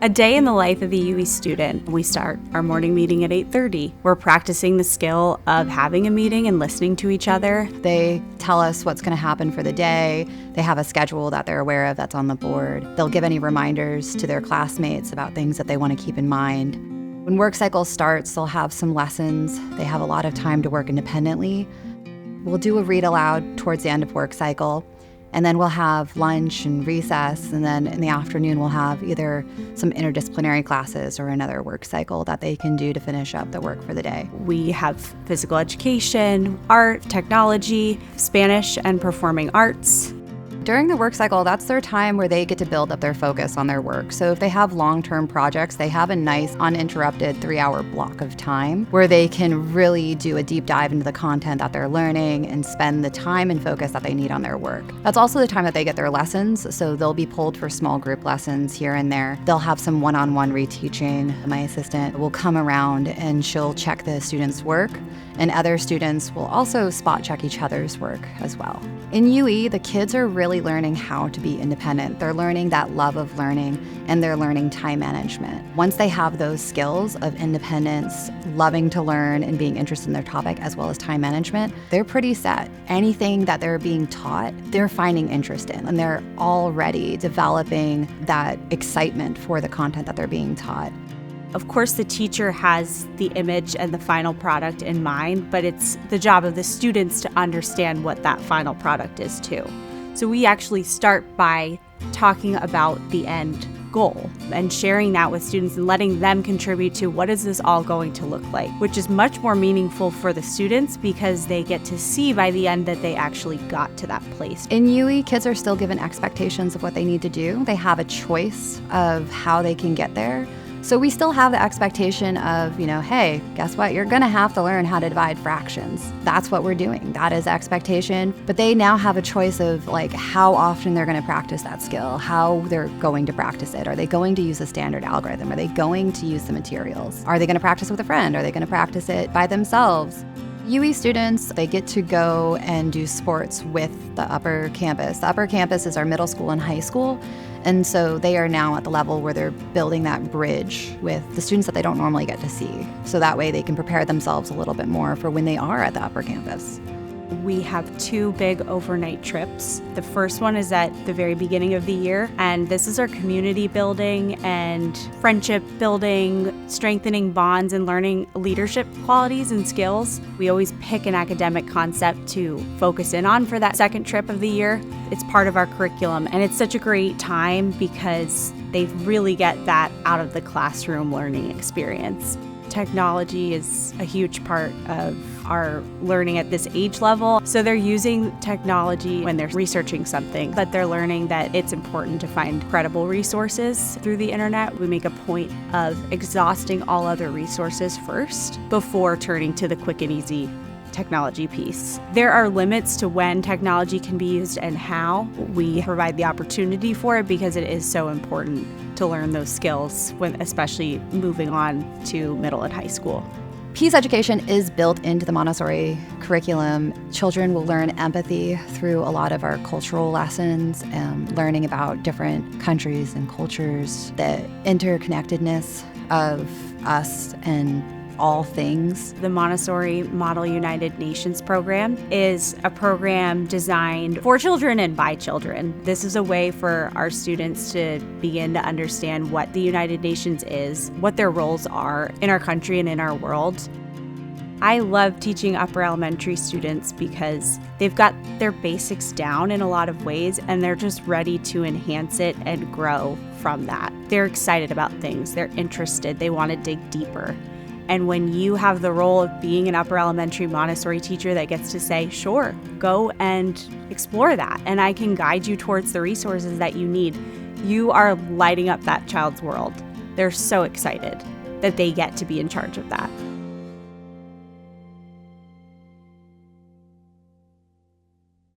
A day in the life of a UE student. We start our morning meeting at 8:30. We're practicing the skill of having a meeting and listening to each other. They tell us what's going to happen for the day. They have a schedule that they're aware of that's on the board. They'll give any reminders to their classmates about things that they want to keep in mind. When work cycle starts, they'll have some lessons. They have a lot of time to work independently. We'll do a read aloud towards the end of work cycle. And then we'll have lunch and recess, and then in the afternoon we'll have either some interdisciplinary classes or another work cycle that they can do to finish up the work for the day. We have physical education, art, technology, Spanish, and performing arts. During the work cycle, that's their time where they get to build up their focus on their work. So if they have long-term projects, they have a nice uninterrupted 3-hour block of time where they can really do a deep dive into the content that they're learning and spend the time and focus that they need on their work. That's also the time that they get their lessons, so they'll be pulled for small group lessons here and there. They'll have some one-on-one reteaching. My assistant will come around and she'll check the students' work, and other students will also spot check each other's work as well. In UE, the kids are really learning how to be independent. They're learning that love of learning, and they're learning time management. Once they have those skills of independence, loving to learn, and being interested in their topic, as well as time management, they're pretty set. Anything that they're being taught, they're finding interest in, and they're already developing that excitement for the content that they're being taught. Of course, the teacher has the image and the final product in mind, but it's the job of the students to understand what that final product is too. So we actually start by talking about the end goal and sharing that with students and letting them contribute to what is this all going to look like, which is much more meaningful for the students because they get to see by the end that they actually got to that place. In UE, kids are still given expectations of what they need to do. They have a choice of how they can get there. So we still have the expectation of, hey, guess what? You're going to have to learn how to divide fractions. That's what we're doing. That is the expectation. But they now have a choice of how often they're going to practice that skill, how they're going to practice it. Are they going to use a standard algorithm? Are they going to use the materials? Are they going to practice with a friend? Are they going to practice it by themselves? UE students, they get to go and do sports with the upper campus. The upper campus is our middle school and high school. And so they are now at the level where they're building that bridge with the students that they don't normally get to see. So that way they can prepare themselves a little bit more for when they are at the upper campus. We have 2 big overnight trips. The first one is at the very beginning of the year, and this is our community building and friendship building, strengthening bonds and learning leadership qualities and skills. We always pick an academic concept to focus in on for that second trip of the year. It's part of our curriculum, and it's such a great time because they really get that out of the classroom learning experience. Technology is a huge part of our learning at this age level. So they're using technology when they're researching something, but they're learning that it's important to find credible resources through the internet. We make a point of exhausting all other resources first before turning to the quick and easy technology piece. There are limits to when technology can be used and how. We provide the opportunity for it because it is so important to learn those skills, especially moving on to middle and high school. Peace education is built into the Montessori curriculum. Children will learn empathy through a lot of our cultural lessons, learning about different countries and cultures, the interconnectedness of us and all things. The Montessori Model United Nations program is a program designed for children and by children. This is a way for our students to begin to understand what the United Nations is, what their roles are in our country and in our world. I love teaching upper elementary students because they've got their basics down in a lot of ways and they're just ready to enhance it and grow from that. They're excited about things, they're interested, they want to dig deeper. And when you have the role of being an upper elementary Montessori teacher that gets to say, sure, go and explore that, and I can guide you towards the resources that you need, you are lighting up that child's world. They're so excited that they get to be in charge of that.